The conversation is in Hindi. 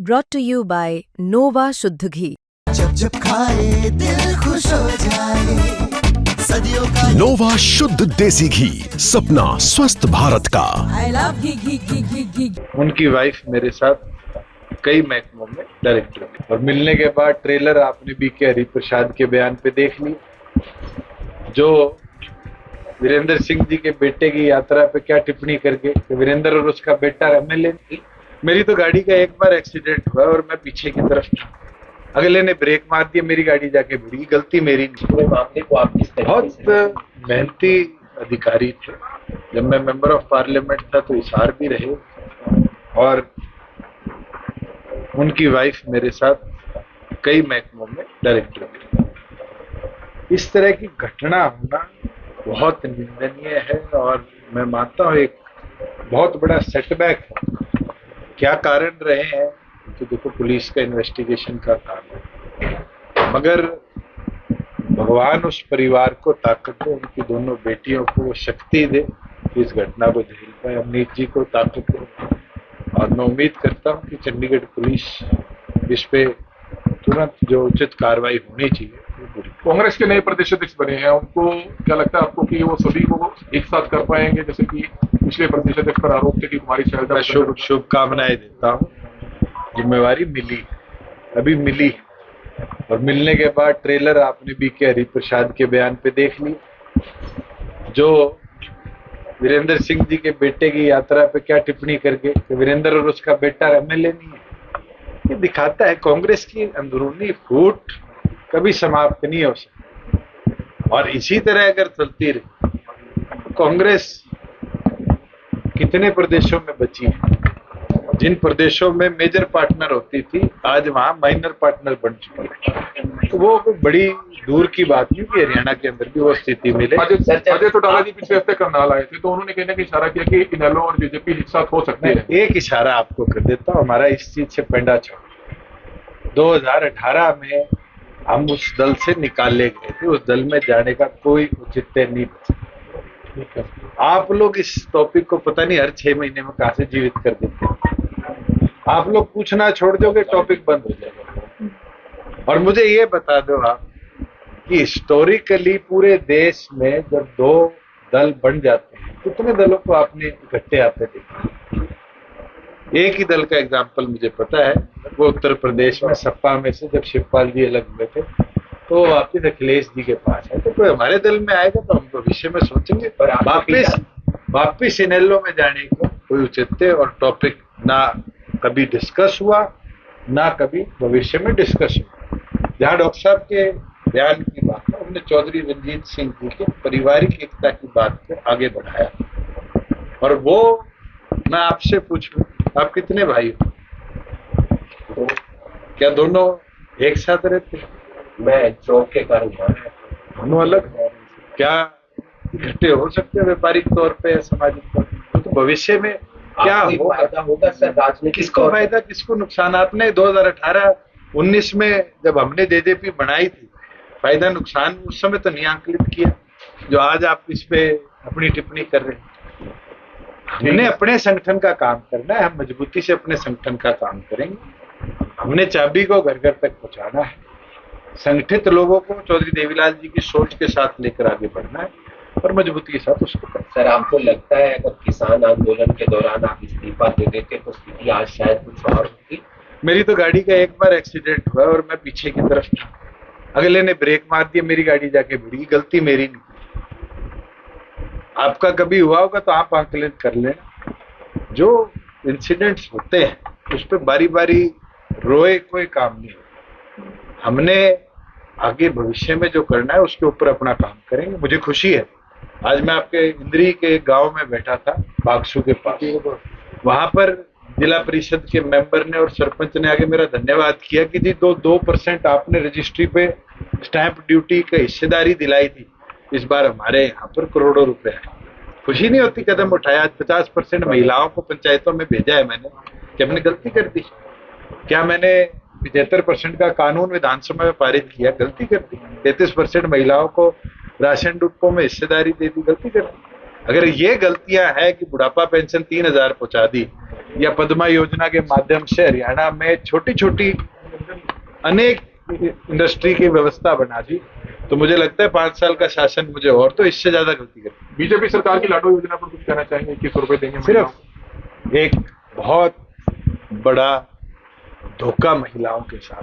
brought to you by Nova शुद्ध घी। जब जब खाए दिल खुश हो जाए, सदियों का नोवा शुद्ध देसी घी, सपना स्वस्थ भारत का। I love घी। उनकी वाइफ मेरे साथ कई महकमों में डायरेक्टर थी और मिलने के बाद ट्रेलर आपने बी के हरिप्रसाद के बयान पे देख ली, जो वीरेंद्र सिंह जी के बेटे की यात्रा पे क्या टिप्पणी करके कि वीरेंद्र और उसका बेटा एमएलए। मेरी तो गाड़ी का एक बार एक्सीडेंट हुआ और मैं पीछे की तरफ था, अगले ने ब्रेक मार दिया, मेरी गाड़ी जाके भिड़ी, गलती मेरी नहीं। पूरे मामले को आप किस बहुत मेहनती अधिकारी थे, जब मैं मेंबर ऑफ पार्लियामेंट था तो हिसार भी रहे और उनकी वाइफ मेरे साथ कई महकमों में डायरेक्टर थी। इस तरह की घटना होना बहुत निंदनीय है और मैं मानता हूँ एक बहुत बड़ा सेटबैक है। क्या कारण रहे हैं तो देखो, पुलिस का इन्वेस्टिगेशन का काम है, मगर भगवान उस परिवार को ताकत दे, उनकी दोनों बेटियों को वो शक्ति दे, इस घटना को झेल पाए, अमनीत जी को ताकत दे। और मैं उम्मीद करता हूँ कि चंडीगढ़ पुलिस इस पे तुरंत जो उचित कार्रवाई होनी चाहिए। कांग्रेस के नए प्रदेश अध्यक्ष बने हैं, उनको क्या लगता है आपको कि वो सभी को एक साथ कर पाएंगे, जैसे कि पिछले प्रदेश अध्यक्ष पर आरोप थे कि कुमारी शैलजा? मैं शुभकामनाएं देता हूँ। जिम्मेवारी मिली, अभी मिली, और मिलने के बाद ट्रेलर आपने बी के हरिप्रसाद के बयान पे देख ली, जो वीरेंद्र सिंह जी के बेटे की यात्रा पे क्या टिप्पणी करके कि वीरेंद्र और उसका बेटा एमएलए नहीं है। ये दिखाता है कांग्रेस की अंदरूनी फूट कभी समाप्त नहीं हो सकती और इसी तरह अगर चलती रही कांग्रेस कितने प्रदेशों में बची है। जिन प्रदेशों में मेजर पार्टनर होती थी आज वहां माइनर पार्टनर बन चुकी है, तो वो बड़ी दूर की बात नहीं कि हरियाणा के अंदर भी वो स्थिति मिले। अजय चौटाला जी पिछले हफ्ते करनाल आए थे, तो उन्होंने कहने का इशारा किया कि इनेलो और बीजेपी एक साथ हो सकती है। एक इशारा आपको कर देता हूँ, हमारा इस चीज से पेंडा छोड़। 2018 में हम उस दल से निकाले गए थे, उस दल में जाने का कोई औचित्य नहीं बचा। आप लोग इस टॉपिक को पता नहीं हर 6 महीने में कहां से जीवित कर देते हैं। आप लोग पूछना छोड़ दोगे, टॉपिक बंद हो जाएगा। और मुझे ये बता दो आप कि हिस्टोरिकली पूरे देश में जब 2 दल बन जाते हैं, कितने दलों को आपने इकट्ठे आते देखा? एक ही दल का एग्जाम्पल मुझे पता है, वो उत्तर प्रदेश में सपा में से जब शिवपाल जी अलग हुए थे तो वापिस अखिलेश जी के पास है। तो कोई हमारे दल में आएगा तो हम भविष्य में सोचेंगे, पर वापिस इनेलो में जाने को कोई औचित्य और टॉपिक ना कभी डिस्कस हुआ, ना कभी भविष्य में डिस्कस हुआ। जहाँ डॉक्टर साहब के बयान की बात है, हमने चौधरी रंजीत सिंह जी के पारिवारिक एकता की बात को आगे बढ़ाया। और वो मैं आपसे पूछूं, आप कितने भाई हो? तो क्या दोनों एक साथ रहते हैं? मैं जॉब के कारण दोनों अलग हैं। क्या इकट्ठे हो सकते हैं व्यापारिक तौर पे या सामाजिक तौर पे? तो भविष्य में क्या फायदा होगा सर राजनीतिक? किसको फायदा, किसको नुकसान? आपने 2018-19 में जब हमने जेजेपी बनाई थी, फायदा नुकसान उस समय तो नहीं आंकलित किया जो आज आप इस पे अपनी टिप्पणी कर रहे हैं। हमने अपने संगठन का काम करना है, हम मजबूती से अपने संगठन का काम करेंगे। हमने चाबी को घर घर तक पहुंचाना है, संगठित लोगों को चौधरी देवीलाल जी की सोच के साथ लेकर आगे बढ़ना है और मजबूती के साथ उसको करना। सर आपको लगता है अगर किसान आंदोलन के दौरान आप इस्तीफा दे देते तो स्थिति आज शायद कुछ और होती? मेरी तो गाड़ी का एक बार एक्सीडेंट हुआ और मैं पीछे की तरफ था, अगले ने ब्रेक मार दिया, मेरी गाड़ी जाके भिड़ी, गलती मेरी नहीं। आपका कभी हुआ होगा तो आप आंकलन कर लेना। जो इंसिडेंट्स होते हैं उस पर बारी बारी रोए कोई काम नहीं होता। हमने आगे भविष्य में जो करना है उसके ऊपर अपना काम करेंगे। मुझे खुशी है, आज मैं आपके इंद्री के गांव में बैठा था, बागसू के पास, वहां पर जिला परिषद के मेंबर ने और सरपंच ने आगे मेरा धन्यवाद किया कि जी 2% आपने रजिस्ट्री पे स्टैंप ड्यूटी का हिस्सेदारी दिलाई थी, इस बार हमारे यहाँ पर करोड़ों रुपए है। खुशी नहीं होती? कदम उठाया, आज 50% महिलाओं को पंचायतों में भेजा है मैंने। क्या मैंने गलती कर दी? क्या मैंने 75% का कानून विधानसभा में पारित किया? गलती कर दी। 33% महिलाओं को राशन डिपो में हिस्सेदारी दे दी? गलती कर दी। अगर ये गलतियां है कि बुढ़ापा पेंशन 3000 पहुंचा दी, या पद्मा योजना के माध्यम से हरियाणा में छोटी छोटी अनेक इंडस्ट्री की व्यवस्था बना दी, तो मुझे लगता है 5 साल का शासन मुझे और तो इससे ज्यादा गलती कर। बीजेपी सरकार की लाडो योजना पर कुछ कहना चाहेंगे? 2100 रुपए देंगे महिलाओं को? सिर्फ एक बहुत बड़ा धोखा महिलाओं के साथ।